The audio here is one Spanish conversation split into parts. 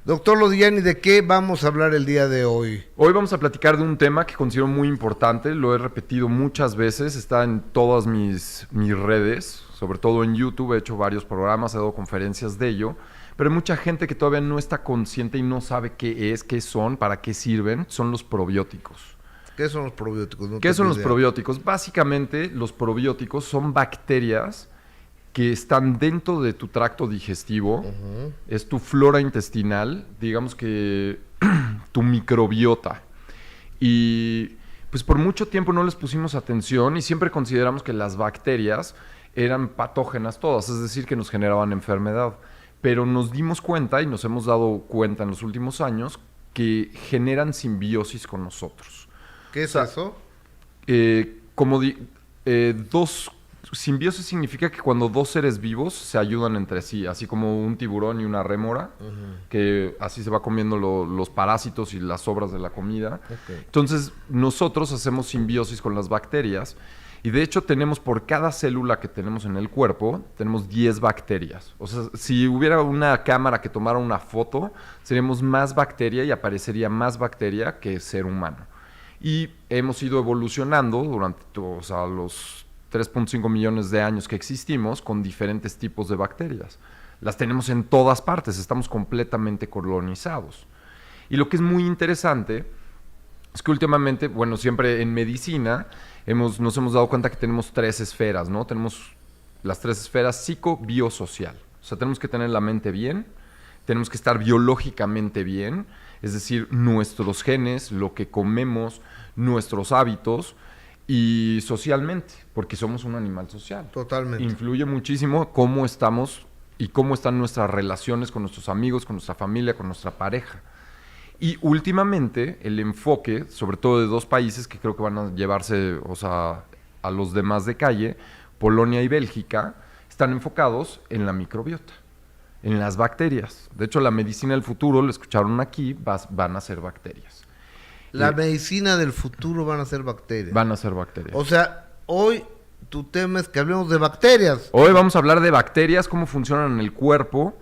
Doctor Lodiani, ¿de qué vamos a hablar el día de hoy? Hoy vamos a platicar de un tema que considero muy importante, lo he repetido muchas veces, está en todas mis redes, sobre todo en YouTube, he hecho varios programas, he dado conferencias de ello, pero hay mucha gente que todavía no está consciente y no sabe qué es, qué son, para qué sirven, son los probióticos. ¿Qué son los probióticos? No ¿Qué son tengo los idea. probióticos? Básicamente, los probióticos son bacterias que están dentro de tu tracto digestivo, es tu flora intestinal, digamos que tu microbiota. Y pues por mucho tiempo no les pusimos atención y siempre consideramos que las bacterias eran patógenas todas, es decir, que nos generaban enfermedad. Pero nos dimos cuenta y nos hemos dado cuenta en los últimos años que generan simbiosis con nosotros. ¿Qué es O sea, eso? Simbiosis significa que cuando dos seres vivos se ayudan entre sí, así como un tiburón y una rémora, que así se va comiendo los parásitos y las sobras de la comida. Okay. Entonces, nosotros hacemos simbiosis con las bacterias y de hecho tenemos por cada célula que tenemos en el cuerpo, tenemos 10 bacterias. O sea, si hubiera una cámara que tomara una foto, seríamos más bacteria y aparecería más bacteria que ser humano. Y hemos ido evolucionando durante los 3.5 millones de años que existimos con diferentes tipos de bacterias. Las tenemos en todas partes, estamos completamente colonizados. Y lo que es muy interesante es que últimamente, bueno, siempre en medicina nos hemos dado cuenta que tenemos 3 esferas, ¿no? Tenemos las 3 esferas psico-biosocial. O sea, tenemos que tener la mente bien, tenemos que estar biológicamente bien, es decir, nuestros genes, lo que comemos, nuestros hábitos, y socialmente, porque somos un animal social. Totalmente. Influye muchísimo cómo estamos y cómo están nuestras relaciones con nuestros amigos, con nuestra familia, con nuestra pareja. Y últimamente el enfoque, sobre todo de 2 países que creo que van a llevarse, o sea, a los demás de calle, Polonia y Bélgica, están enfocados en la microbiota, en las bacterias. De hecho, la medicina del futuro, lo escucharon aquí, van a ser bacterias. La medicina del futuro van a ser bacterias. Van a ser bacterias. O sea, hoy tu tema es que hablemos de bacterias. Hoy vamos a hablar de bacterias, cómo funcionan en el cuerpo,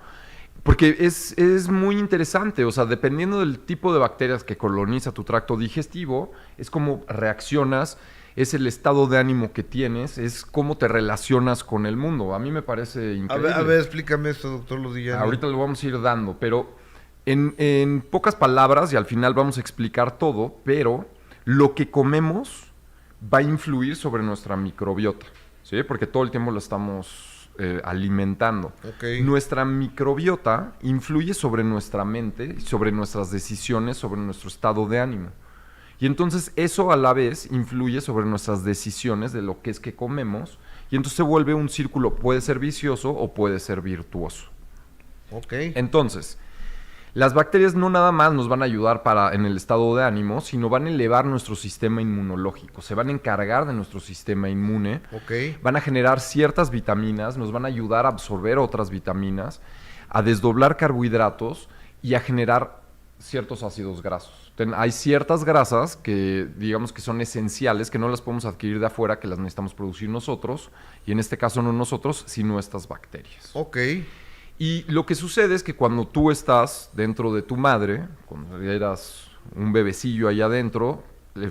porque es muy interesante. O sea, dependiendo del tipo de bacterias que coloniza tu tracto digestivo, es cómo reaccionas, es el estado de ánimo que tienes, es cómo te relacionas con el mundo. A mí me parece increíble. A ver, explícame esto, doctor Lodiani. Ahorita lo vamos a ir dando, pero en pocas palabras, y al final vamos a explicar todo, pero lo que comemos va a influir sobre nuestra microbiota, ¿sí? Porque todo el tiempo lo estamos alimentando. Okay. Nuestra microbiota influye sobre nuestra mente, sobre nuestras decisiones, sobre nuestro estado de ánimo. Y entonces eso a la vez influye sobre nuestras decisiones de lo que es que comemos, y entonces se vuelve un círculo, puede ser vicioso o puede ser virtuoso. Okay. Entonces, las bacterias no nada más nos van a ayudar en el estado de ánimo, sino van a elevar nuestro sistema inmunológico, se van a encargar de nuestro sistema inmune, van a generar ciertas vitaminas, nos van a ayudar a absorber otras vitaminas, a desdoblar carbohidratos y a generar ciertos ácidos grasos. Hay ciertas grasas que digamos que son esenciales, que no las podemos adquirir de afuera, que las necesitamos producir nosotros, y en este caso no nosotros, sino estas bacterias. Okay. Y lo que sucede es que cuando tú estás dentro de tu madre, cuando eras un bebecillo allá adentro,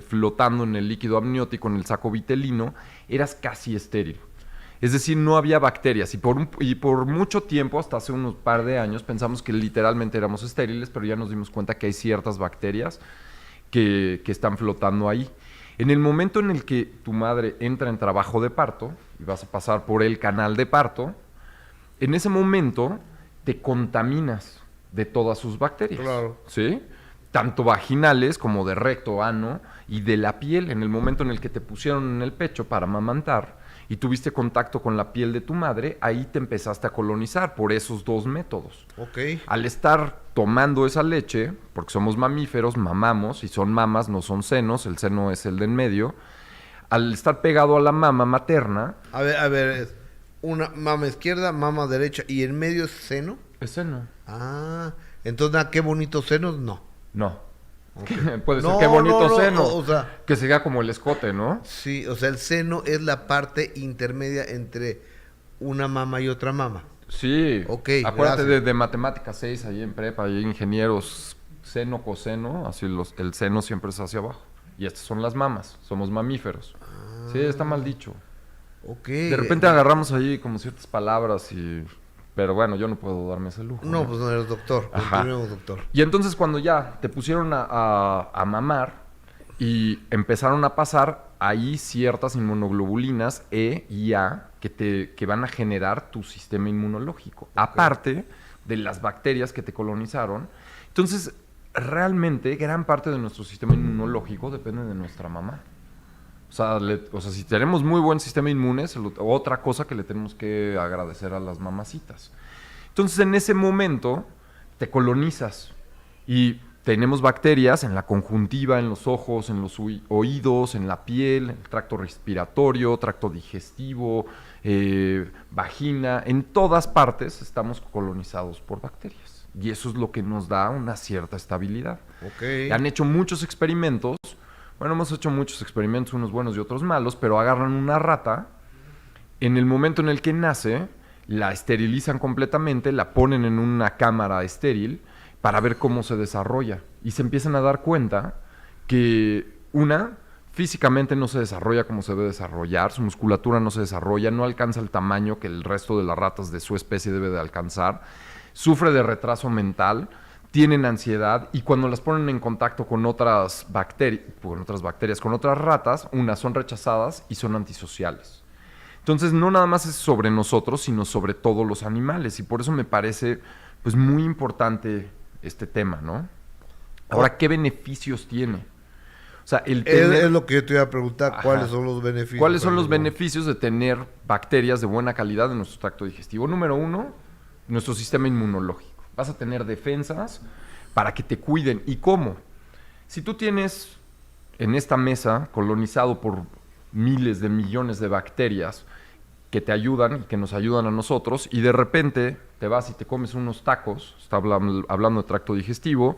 flotando en el líquido amniótico, en el saco vitelino, eras casi estéril. Es decir, no había bacterias. Y por mucho tiempo, hasta hace unos par de años, pensamos que literalmente éramos estériles, pero ya nos dimos cuenta que hay ciertas bacterias que están flotando ahí. En el momento en el que tu madre entra en trabajo de parto, y vas a pasar por el canal de parto, en ese momento te contaminas de todas sus bacterias. Claro. ¿Sí? Tanto vaginales como de recto, ano y de la piel. En el momento en el que te pusieron en el pecho para amamantar y tuviste contacto con la piel de tu madre, ahí te empezaste a colonizar por esos 2 métodos. Okay. Al estar tomando esa leche, porque somos mamíferos, mamamos, y son mamas, no son senos, el seno es el de en medio. Al estar pegado a la mama materna... A ver, una mama izquierda, mama derecha, y en medio es seno. Es seno. Ah, entonces, ¿qué bonitos senos? No. No. Okay. Puede ser qué bonito seno. O sea, que siga como el escote, ¿no? Sí, o sea, el seno es la parte intermedia entre una mama y otra mama. Sí. Ok, Acuérdate gracias. de matemáticas 6 ahí en prepa, ahí ingenieros seno, coseno, así el seno siempre es hacia abajo. Y estas son las mamas, somos mamíferos. Sí, está mal dicho. Ok. De repente agarramos ahí como ciertas palabras y... Pero bueno, yo no puedo darme ese lujo. No, pues no eres doctor. Ajá. Continuemos, doctor. Y entonces cuando ya te pusieron a mamar y empezaron a pasar ahí ciertas inmunoglobulinas E y A que van a generar tu sistema inmunológico. Aparte de las bacterias que te colonizaron. Entonces, realmente gran parte de nuestro sistema inmunológico depende de nuestra mamá. O sea, si tenemos muy buen sistema inmune, otra cosa que le tenemos que agradecer a las mamacitas. Entonces, en ese momento, te colonizas y tenemos bacterias en la conjuntiva, en los ojos, en los oídos, en la piel, el tracto respiratorio, tracto digestivo, vagina. En todas partes estamos colonizados por bacterias. Y eso es lo que nos da una cierta estabilidad. Ok. Han hecho muchos experimentos. Bueno, hemos hecho muchos experimentos, unos buenos y otros malos, pero agarran una rata, en el momento en el que nace, la esterilizan completamente, la ponen en una cámara estéril para ver cómo se desarrolla. Y se empiezan a dar cuenta que físicamente no se desarrolla como se debe desarrollar, su musculatura no se desarrolla, no alcanza el tamaño que el resto de las ratas de su especie debe de alcanzar, sufre de retraso mental, tienen ansiedad y cuando las ponen en contacto con otras bacterias, con otras ratas, unas son rechazadas y son antisociales. Entonces no nada más es sobre nosotros, sino sobre todos los animales y por eso me parece pues muy importante este tema, ¿no? Ahora, ¿qué beneficios tiene? O sea, Es lo que yo te iba a preguntar. Ajá. ¿Cuáles son los beneficios? ¿Cuáles son los beneficios de tener bacterias de buena calidad en nuestro tracto digestivo? Número 1, nuestro sistema inmunológico. Vas a tener defensas para que te cuiden. ¿Y cómo? Si tú tienes en esta mesa colonizado por miles de millones de bacterias que te ayudan y que nos ayudan a nosotros, y de repente te vas y te comes unos tacos, está hablando de tracto digestivo,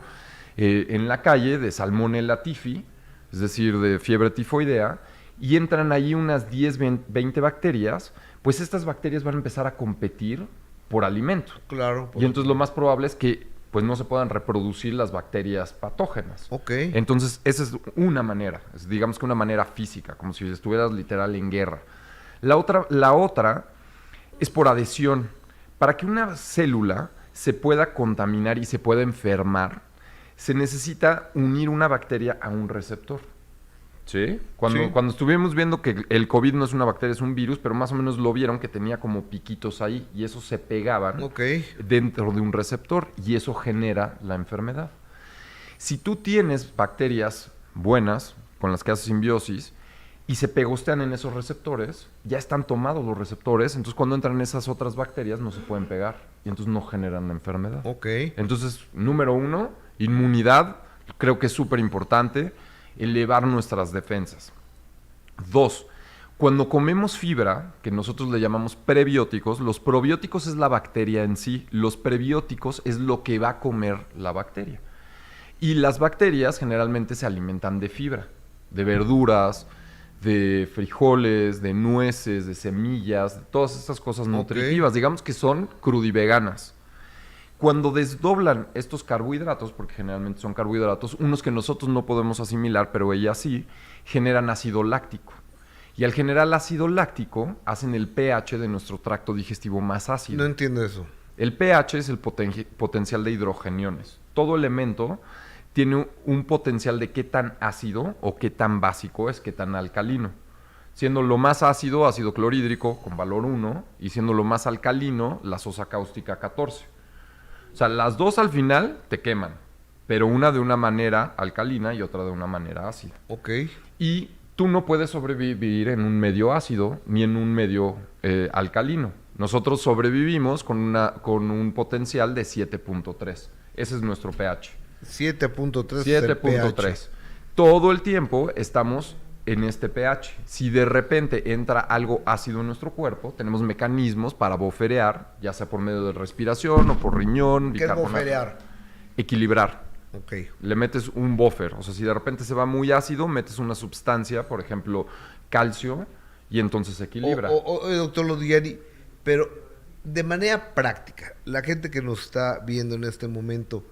en la calle de Salmonella typhi, es decir, de fiebre tifoidea, y entran ahí unas 10, 20 bacterias, pues estas bacterias van a empezar a competir por alimento. Claro. Y entonces lo más probable es que pues no se puedan reproducir las bacterias patógenas. Ok. Entonces, esa es una manera, digamos que una manera física, como si estuvieras literal en guerra. La otra es por adhesión. Para que una célula se pueda contaminar y se pueda enfermar, se necesita unir una bacteria a un receptor. ¿Sí? Cuando estuvimos viendo que el COVID no es una bacteria, es un virus, pero más o menos lo vieron que tenía como piquitos ahí y esos se pegaban dentro de un receptor y eso genera la enfermedad. Si tú tienes bacterias buenas con las que haces simbiosis y se pegostean en esos receptores, ya están tomados los receptores, entonces cuando entran esas otras bacterias no se pueden pegar y entonces no generan la enfermedad. Ok. Entonces, número 1, inmunidad, creo que es súper importante. Elevar nuestras defensas. 2, cuando comemos fibra, que nosotros le llamamos prebióticos, los probióticos es la bacteria en sí, los prebióticos es lo que va a comer la bacteria. Y las bacterias generalmente se alimentan de fibra, de verduras, de frijoles, de nueces, de semillas, de todas estas cosas nutritivas, digamos que son crudiveganas. Cuando desdoblan estos carbohidratos, porque generalmente son carbohidratos, unos que nosotros no podemos asimilar, pero ellas sí, generan ácido láctico. Y al generar ácido láctico, hacen el pH de nuestro tracto digestivo más ácido. No entiendo eso. El pH es el potencial de hidrogeniones. Todo elemento tiene un potencial de qué tan ácido o qué tan básico es, qué tan alcalino. Siendo lo más ácido, ácido clorhídrico con valor 1, y siendo lo más alcalino, la sosa cáustica 14. O sea, las dos al final te queman, pero una de una manera alcalina y otra de una manera ácida. Ok. Y tú no puedes sobrevivir en un medio ácido ni en un medio alcalino. Nosotros sobrevivimos con un potencial de 7.3. Ese es nuestro pH. 7.3 es el pH. 7.3. Todo el tiempo estamos en este pH. Si de repente entra algo ácido en nuestro cuerpo, tenemos mecanismos para buferear, ya sea por medio de respiración o por riñón, ¿Qué es bicarbonato. buferear? Equilibrar. Ok. Le metes un buffer. O sea, si de repente se va muy ácido, metes una sustancia, por ejemplo, calcio, y entonces se equilibra. Doctor Lodiani, pero de manera práctica, la gente que nos está viendo en este momento,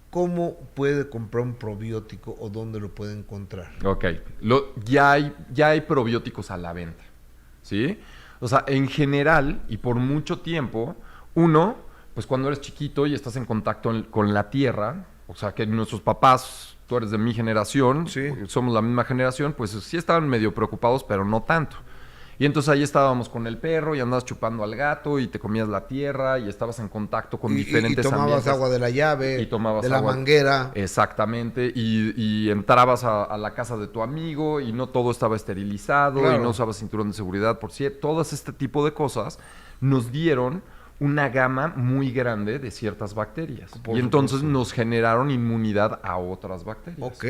¿cómo puede comprar un probiótico o dónde lo puede encontrar? Ok, ya hay probióticos a la venta, ¿sí? O sea, en general y por mucho tiempo, uno, pues cuando eres chiquito y estás en contacto con la tierra, o sea, que nuestros papás, tú eres de mi generación, Sí. somos la misma generación, pues sí estaban medio preocupados, pero no tanto. Y entonces ahí estábamos con el perro y andabas chupando al gato y te comías la tierra y estabas en contacto con diferentes y tomabas ambientes. agua de la llave, Y tomabas de la agua. manguera. Exactamente, y entrabas a la casa de tu amigo y no todo estaba esterilizado Claro. y no usabas cinturón de seguridad, por cierto. Todas este tipo de cosas nos dieron una gama muy grande de ciertas bacterias. Por y entonces supuesto. nos generaron inmunidad a otras bacterias. Ok.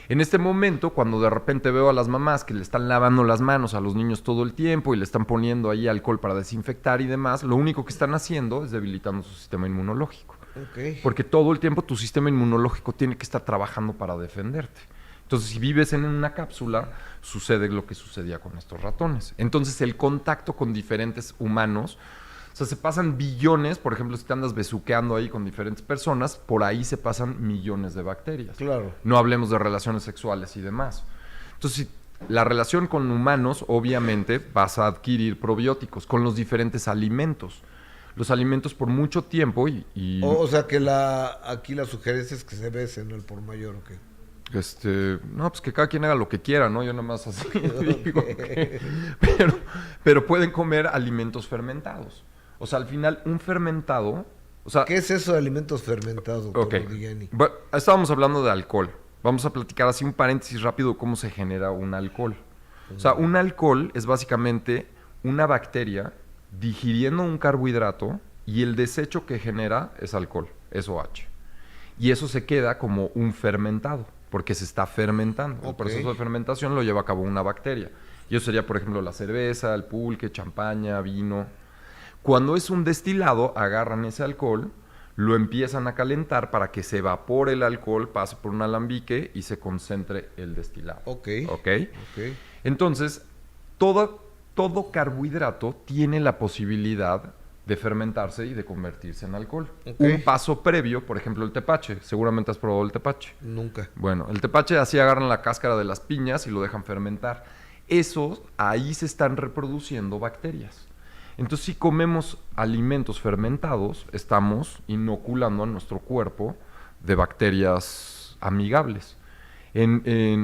En este momento, cuando de repente veo a las mamás que le están lavando las manos a los niños todo el tiempo y le están poniendo ahí alcohol para desinfectar y demás, lo único que están haciendo es debilitando su sistema inmunológico. Ok. Porque todo el tiempo tu sistema inmunológico tiene que estar trabajando para defenderte. Entonces, si vives en una cápsula, sucede lo que sucedía con estos ratones. Entonces, el contacto con diferentes humanos, o sea, se pasan billones, por ejemplo, si te andas besuqueando ahí con diferentes personas, por ahí se pasan millones de bacterias. Claro. No hablemos de relaciones sexuales y demás. Entonces, la relación con humanos, obviamente, vas a adquirir probióticos con los diferentes alimentos. Los alimentos por mucho tiempo O sea que aquí la sugerencia es que se besen el por mayor, ¿o qué? no, pues que cada quien haga lo que quiera, ¿no? Yo nada más así digo pero pueden comer alimentos fermentados. O sea, al final, un fermentado, o sea, ¿Qué es eso de alimentos fermentados, doctor ok. Modigliani? Bueno, estábamos hablando de alcohol. Vamos a platicar así un paréntesis rápido cómo se genera un alcohol. O sea, un alcohol es básicamente una bacteria digiriendo un carbohidrato y el desecho que genera es alcohol, es OH. Y eso se queda como un fermentado, porque se está fermentando. El Ok. proceso de fermentación lo lleva a cabo una bacteria. Y eso sería, por ejemplo, la cerveza, el pulque, champaña, vino. Cuando es un destilado, agarran ese alcohol, lo empiezan a calentar para que se evapore el alcohol, pase por un alambique y se concentre el destilado. Ok. ¿Ok? Ok. Entonces, todo carbohidrato tiene la posibilidad de fermentarse y de convertirse en alcohol. Ok. Un paso previo, por ejemplo, el tepache. Seguramente has probado el tepache. Nunca. Bueno, el tepache así agarran la cáscara de las piñas y lo dejan fermentar. Ahí se están reproduciendo bacterias. Entonces, si comemos alimentos fermentados, estamos inoculando a nuestro cuerpo de bacterias amigables.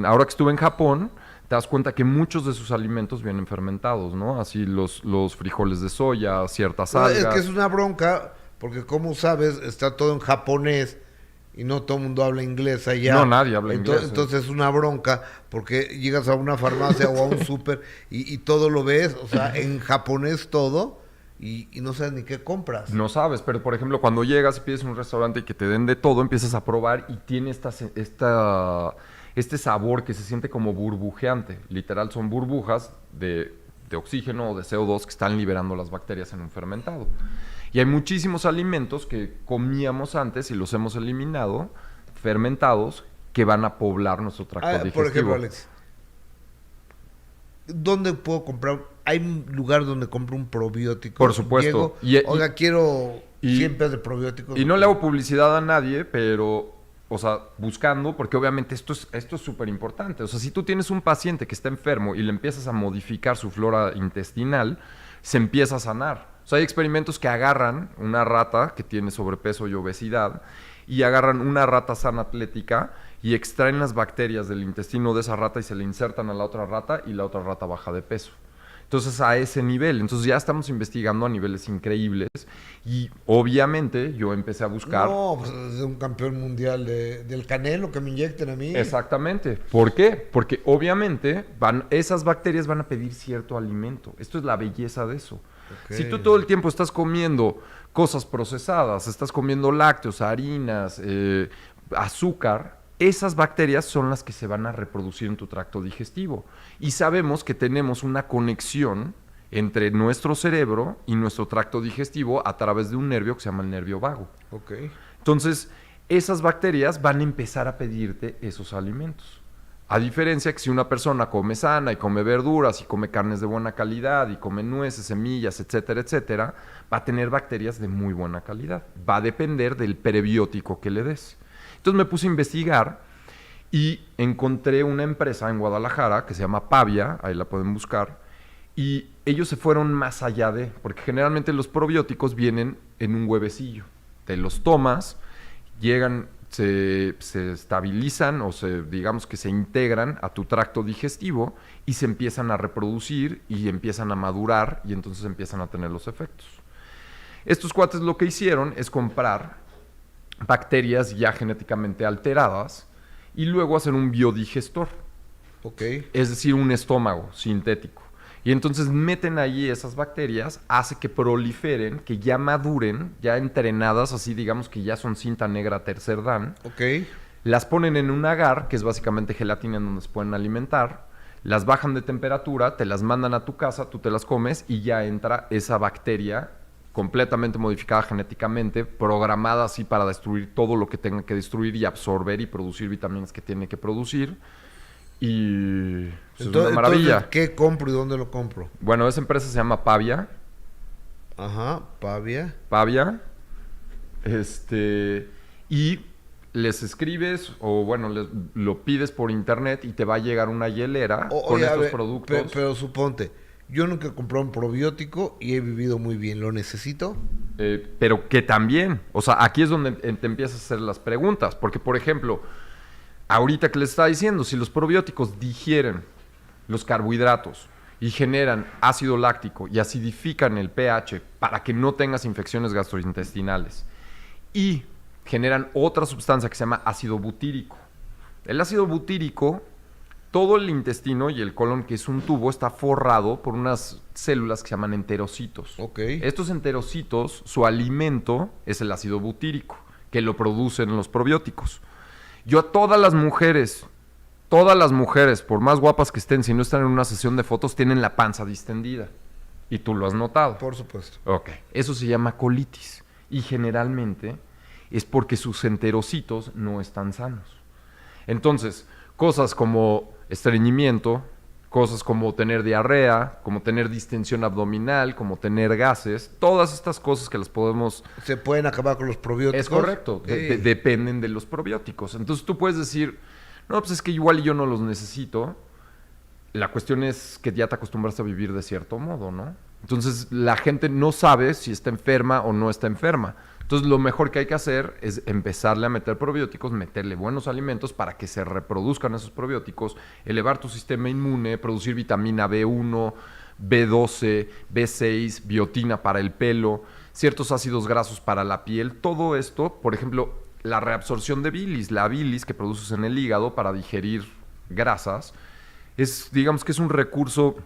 Ahora que estuve en Japón, te das cuenta que muchos de sus alimentos vienen fermentados, ¿no? Así los frijoles de soya, ciertas No, algas. es que es una bronca, porque como sabes, está todo en japonés y no todo el mundo habla inglés allá. No, nadie habla inglés. Entonces es una bronca, porque llegas a una farmacia o a un súper y todo lo ves, o sea, en japonés todo, y no sabes ni qué compras. No sabes, pero por ejemplo, cuando llegas y pides un restaurante y que te den de todo, empiezas a probar y tiene este sabor que se siente como burbujeante. Literal, son burbujas de oxígeno o de CO2 que están liberando las bacterias en un fermentado. Y hay muchísimos alimentos que comíamos antes y los hemos eliminado, fermentados, que van a poblar nuestro tracto digestivo. Por ejemplo, Alex, ¿dónde puedo comprar? ¿Hay un lugar donde compro un probiótico? Por supuesto. Llego, oiga, quiero y- 100 pesos de probióticos. Y no le hago publicidad a nadie, pero, o sea, buscando, porque obviamente esto es súper importante. O sea, si tú tienes un paciente que está enfermo y le empiezas a modificar su flora intestinal, se empieza a sanar. O sea, hay experimentos que agarran una rata que tiene sobrepeso y obesidad y agarran una rata sana atlética y extraen las bacterias del intestino de esa rata y se le insertan a la otra rata y la otra rata baja de peso. Entonces, a ese nivel. Entonces, ya estamos investigando a niveles increíbles y obviamente yo empecé a buscar... No, pues es un campeón mundial del Canelo que me inyecten a mí. Exactamente. ¿Por qué? Porque obviamente esas bacterias van a pedir cierto alimento. Esto es la belleza de eso. Ok. Si tú todo el tiempo estás comiendo cosas procesadas, estás comiendo lácteos, harinas, azúcar, esas bacterias son las que se van a reproducir en tu tracto digestivo. Y sabemos que tenemos una conexión entre nuestro cerebro y nuestro tracto digestivo a través de un nervio que se llama el nervio vago. Ok. Entonces, esas bacterias van a empezar a pedirte esos alimentos. A diferencia que si una persona come sana y come verduras y come carnes de buena calidad y come nueces, semillas, etcétera, etcétera, va a tener bacterias de muy buena calidad. Va a depender del prebiótico que le des. Entonces me puse a investigar y encontré una empresa en Guadalajara que se llama Pavia, ahí la pueden buscar, y ellos se fueron más allá de, porque generalmente los probióticos vienen en un huevecillo. Te los tomas, llegan, se estabilizan o digamos que se integran a tu tracto digestivo y se empiezan a reproducir y empiezan a madurar y entonces empiezan a tener los efectos. Estos cuates lo que hicieron es comprar bacterias ya genéticamente alteradas y luego hacer un biodigestor. Ok. Es decir, un estómago sintético. Y entonces meten allí esas bacterias, hace que proliferen, que ya maduren, ya entrenadas, así digamos que ya son cinta negra tercer dan. Ok. Las ponen en un agar, que es básicamente gelatina en donde se pueden alimentar, las bajan de temperatura, te las mandan a tu casa, tú te las comes y ya entra esa bacteria completamente modificada genéticamente, programada así para destruir todo lo que tenga que destruir y absorber y producir vitaminas que tiene que producir. Y pues, es una maravilla. Entonces, ¿qué compro y dónde lo compro? Bueno, esa empresa se llama Pavia. Ajá, Pavia. Pavia. Y les escribes o bueno, lo pides por internet y te va a llegar una hielera con Oye, estos productos. Pero suponte, yo nunca he comprado un probiótico y he vivido muy bien. ¿Lo necesito? Pero que también, o sea, aquí es donde te empiezas a hacer las preguntas. Porque, por ejemplo, ahorita que les estaba diciendo, si los probióticos digieren los carbohidratos y generan ácido láctico y acidifican el pH para que no tengas infecciones gastrointestinales y generan otra sustancia que se llama ácido butírico. El ácido butírico, todo el intestino y el colon, que es un tubo, está forrado por unas células que se llaman enterocitos. Ok. Estos enterocitos, su alimento es el ácido butírico, que lo producen los probióticos. Yo a todas las mujeres, por más guapas que estén, si no están en una sesión de fotos, tienen la panza distendida. Y tú lo has notado. Por supuesto. Ok. Eso se llama colitis. Y generalmente es porque sus enterocitos no están sanos. Entonces, cosas como estreñimiento, cosas como tener diarrea, como tener distensión abdominal, como tener gases, todas estas cosas que las podemos... ¿Se pueden acabar con los probióticos? Es correcto, dependen de los probióticos. Entonces tú puedes decir, no, pues es que igual yo no los necesito. La cuestión es que ya te acostumbraste a vivir de cierto modo, ¿no? Entonces la gente no sabe si está enferma o no está enferma. Entonces lo mejor que hay que hacer es empezarle a meter probióticos, meterle buenos alimentos para que se reproduzcan esos probióticos, elevar tu sistema inmune, producir vitamina B1, B12, B6, biotina para el pelo, ciertos ácidos grasos para la piel. Todo esto, por ejemplo, la reabsorción de bilis, la bilis que produces en el hígado para digerir grasas, digamos que es un recurso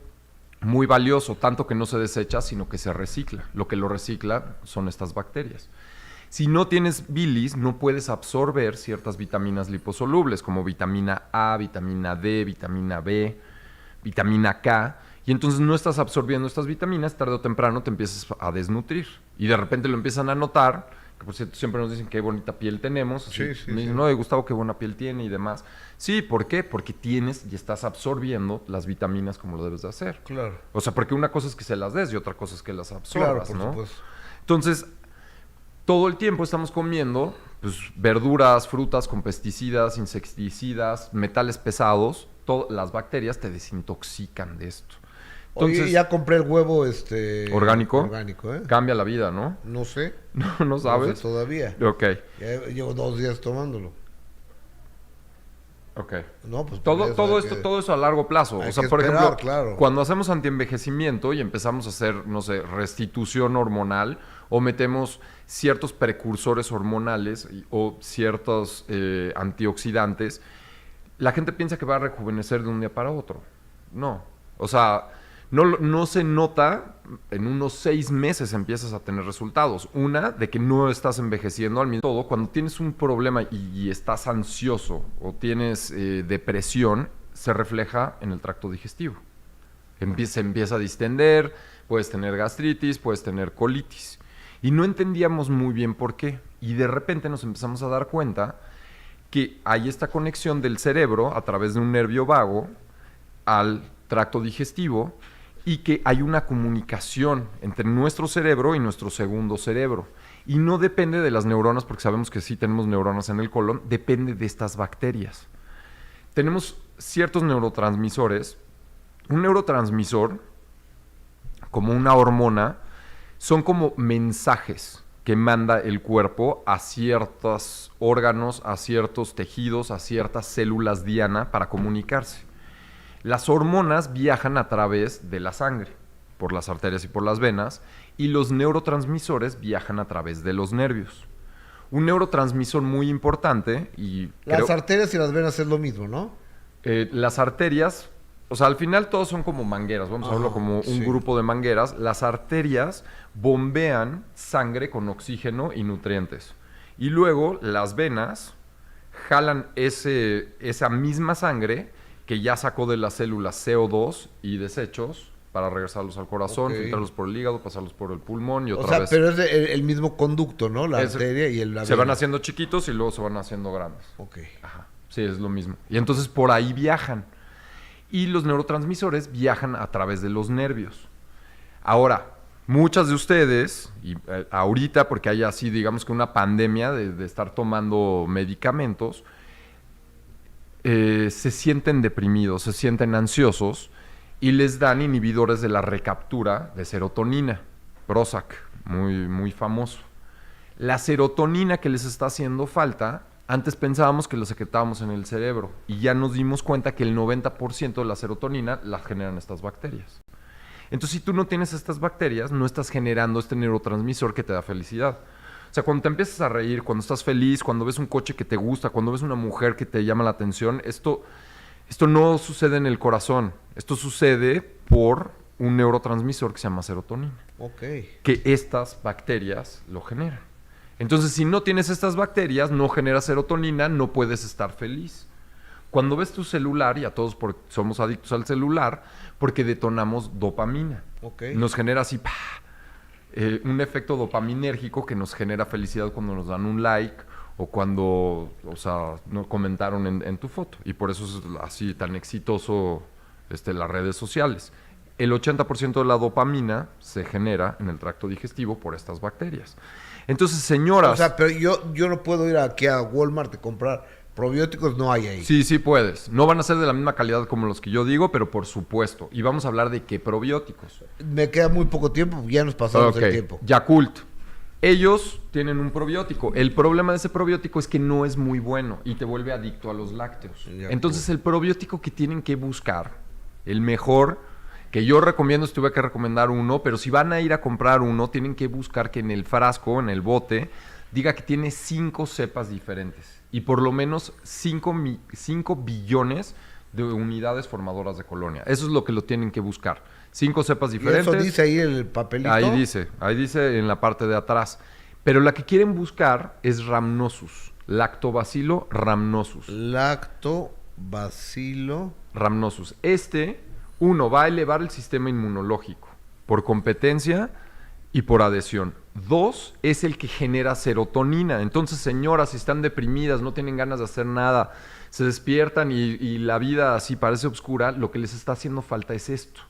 muy valioso, tanto que no se desecha, sino que se recicla. Lo que lo recicla son estas bacterias. Si no tienes bilis, no puedes absorber ciertas vitaminas liposolubles, como vitamina A, vitamina D, vitamina B, vitamina K, y entonces no estás absorbiendo estas vitaminas, tarde o temprano te empiezas a desnutrir. Y de repente lo empiezan a notar, que por cierto siempre nos dicen qué bonita piel tenemos. Así, Sí. me dicen, no, Gustavo, qué buena piel tiene y demás. Sí, ¿por qué? Porque tienes y estás absorbiendo las vitaminas como lo debes de hacer. Claro. O sea, porque una cosa es que se las des y otra cosa es que las absorbas, Claro, por ¿no? supuesto. Entonces, todo el tiempo estamos comiendo pues, verduras, frutas con pesticidas, insecticidas, metales pesados. Las bacterias te desintoxican de esto. Entonces, Oye, ya compré el huevo orgánico. Orgánico, ¿eh? Cambia la vida, ¿no? No sé. No sabes. No sé todavía. Ok. Ya llevo 2 días tomándolo. Ok. No, pues Todo eso a largo plazo. hay O sea, que por esperar, ejemplo, claro. cuando hacemos antienvejecimiento y empezamos a hacer, no sé, restitución hormonal o metemos ciertos precursores hormonales o ciertos antioxidantes, la gente piensa que va a rejuvenecer de un día para otro. No. O sea, no se nota, en unos 6 meses empiezas a tener resultados. Una, de que no estás envejeciendo al mismo todo. Cuando tienes un problema y estás ansioso o tienes depresión, se refleja en el tracto digestivo. Se empieza a distender, puedes tener gastritis, puedes tener colitis. Y no entendíamos muy bien por qué. Y de repente nos empezamos a dar cuenta que hay esta conexión del cerebro a través de un nervio vago al tracto digestivo y que hay una comunicación entre nuestro cerebro y nuestro segundo cerebro. Y no depende de las neuronas, porque sabemos que sí tenemos neuronas en el colon, depende de estas bacterias. Tenemos ciertos neurotransmisores. Un neurotransmisor, como una hormona, son como mensajes que manda el cuerpo a ciertos órganos, a ciertos tejidos, a ciertas células diana para comunicarse. Las hormonas viajan a través de la sangre, por las arterias y por las venas, y los neurotransmisores viajan a través de los nervios. Un neurotransmisor muy importante y... Las arterias y las venas es lo mismo, ¿no? Las arterias, o sea, al final todos son como mangueras, vamos a verlo como un grupo de mangueras. Las arterias bombean sangre con oxígeno y nutrientes. Y luego las venas jalan esa misma sangre que ya sacó de las células CO2 y desechos para regresarlos al corazón, filtrarlos por el hígado, pasarlos por el pulmón y otra vez. Pero es el mismo conducto, ¿no? La arteria y la vena. Se van haciendo chiquitos y luego se van haciendo grandes. Ok. Ajá. Sí, es lo mismo. Y entonces por ahí viajan. Y los neurotransmisores viajan a través de los nervios. Ahora, muchas de ustedes, y ahorita porque hay así, digamos que una pandemia de estar tomando medicamentos, se sienten deprimidos, se sienten ansiosos y les dan inhibidores de la recaptura de serotonina, Prozac, muy, muy famoso. La serotonina que les está haciendo falta, antes pensábamos que lo secretábamos en el cerebro y ya nos dimos cuenta que el 90% de la serotonina la generan estas bacterias. Entonces, si tú no tienes estas bacterias, no estás generando este neurotransmisor que te da felicidad. O sea, cuando te empiezas a reír, cuando estás feliz, cuando ves un coche que te gusta, cuando ves una mujer que te llama la atención, esto no sucede en el corazón. Esto sucede por un neurotransmisor que se llama serotonina. Que estas bacterias lo generan. Entonces, si no tienes estas bacterias, no generas serotonina, no puedes estar feliz. Cuando ves tu celular, y a todos somos adictos al celular, porque detonamos dopamina. Nos genera así... un efecto dopaminérgico que nos genera felicidad cuando nos dan un like o cuando, o sea, no comentaron en tu foto. Y por eso es así tan exitoso las redes sociales. El 80% de la dopamina se genera en el tracto digestivo por estas bacterias. Entonces, señoras... O sea, pero yo no puedo ir aquí a Walmart a comprar probióticos, no hay ahí. Sí puedes. No van a ser de la misma calidad como los que yo digo, pero por supuesto. Y vamos a hablar de qué probióticos. Me queda muy poco tiempo, ya nos pasamos el tiempo. Yakult. Ellos tienen un probiótico. El problema de ese probiótico es que no es muy bueno y te vuelve adicto a los lácteos. Entonces, el probiótico que tienen que buscar, el mejor, que yo recomiendo, si tuve que recomendar uno, pero si van a ir a comprar uno, tienen que buscar que en el frasco, en el bote, diga que tiene 5 cepas diferentes y por lo menos 5 billones de unidades formadoras de colonia. Eso es lo que lo tienen que buscar. 5 cepas diferentes. ¿Y eso dice ahí el papelito? Ahí dice en la parte de atrás. Pero la que quieren buscar es Rhamnosus, Lactobacilo rhamnosus. Lactobacilo rhamnosus. Uno, va a elevar el sistema inmunológico por competencia y por adhesión. 2, es el que genera serotonina. Entonces, señoras, si están deprimidas, no tienen ganas de hacer nada, se despiertan y la vida así parece oscura, lo que les está haciendo falta es esto.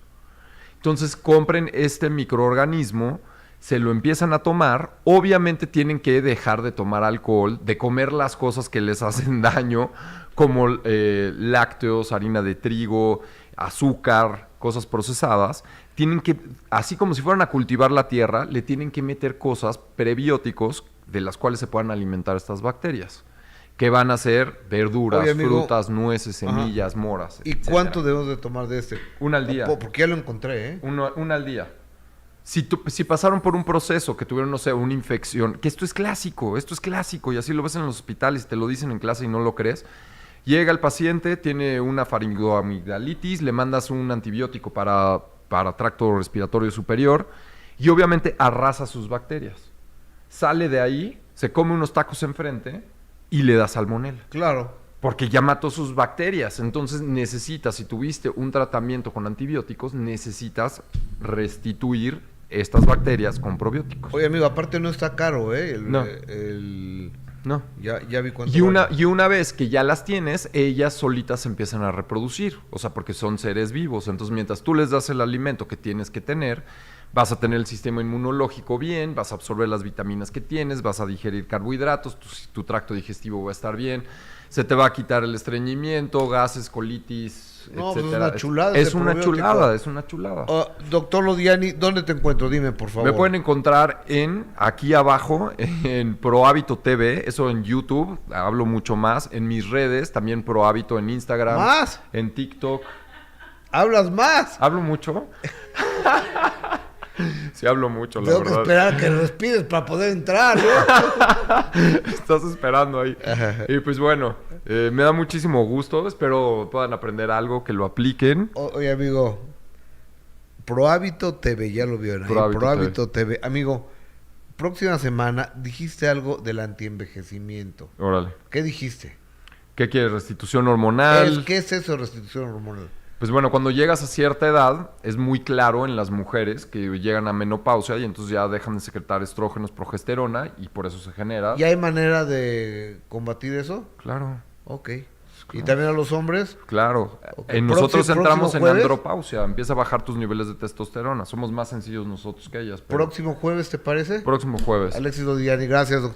Entonces, compren este microorganismo, se lo empiezan a tomar. Obviamente tienen que dejar de tomar alcohol, de comer las cosas que les hacen daño, como lácteos, harina de trigo, azúcar, cosas procesadas. Tienen que, así como si fueran a cultivar la tierra, le tienen que meter cosas, prebióticos, de las cuales se puedan alimentar estas bacterias. Que van a ser verduras, oye, amigo, frutas, nueces, semillas, moras, ¿y etcétera? ¿Cuánto debemos de tomar de este? Una al día. Porque ya lo encontré, ¿eh? Una al día. Si pasaron por un proceso que tuvieron, no sé, una infección, que esto es clásico, y así lo ves en los hospitales, te lo dicen en clase y no lo crees. Llega el paciente, tiene una faringoamigdalitis, le mandas un antibiótico para tracto respiratorio superior y obviamente arrasa sus bacterias. Sale de ahí, se come unos tacos enfrente y le da salmonela. Claro. Porque ya mató sus bacterias. Entonces necesitas, si tuviste un tratamiento con antibióticos, necesitas restituir estas bacterias con probióticos. Oye, amigo, aparte no está caro, ¿eh? No. No. Ya vi cuánto Y vale. una vez que ya las tienes, ellas solitas se empiezan a reproducir. O sea, porque son seres vivos. Entonces, mientras tú les das el alimento que tienes que tener, vas a tener el sistema inmunológico bien, vas a absorber las vitaminas que tienes, vas a digerir carbohidratos, tu tracto digestivo va a estar bien, se te va a quitar el estreñimiento, gases, colitis, No, pues es etcétera. una chulada Es ese una probiótico. chulada, es una chulada. Doctor Lodiani, ¿dónde te encuentro? Dime, por favor. Me pueden encontrar aquí abajo, en ProHábito TV, eso en YouTube, hablo mucho más, en mis redes, también ProHábito en Instagram, ¿Más? en TikTok. ¿Hablas más? ¿Hablo mucho? Sí, hablo mucho, la Tengo que verdad. esperar a que respires para poder entrar, ¿no? Estás esperando ahí. Y pues bueno, me da muchísimo gusto, espero puedan aprender algo, que lo apliquen. Oye, amigo, ProHábito TV, ya lo vieron ahí. ProHábito ProHábito TV. Amigo, próxima semana dijiste algo del antienvejecimiento. Órale. ¿Qué dijiste? ¿Qué quieres? ¿Restitución hormonal? ¿Qué es eso de restitución hormonal? Pues bueno, cuando llegas a cierta edad, es muy claro en las mujeres que llegan a menopausia y entonces ya dejan de secretar estrógenos, progesterona y por eso se genera. ¿Y hay manera de combatir eso? Claro, Ok. ¿Y también a los hombres? claro. Ok. Nosotros entramos próximo en jueves. andropausia, empieza a bajar tus niveles de testosterona. Somos más sencillos nosotros que ellas. Pero Próximo jueves, ¿te parece? próximo jueves. Alexis Lodiani, gracias, doctor.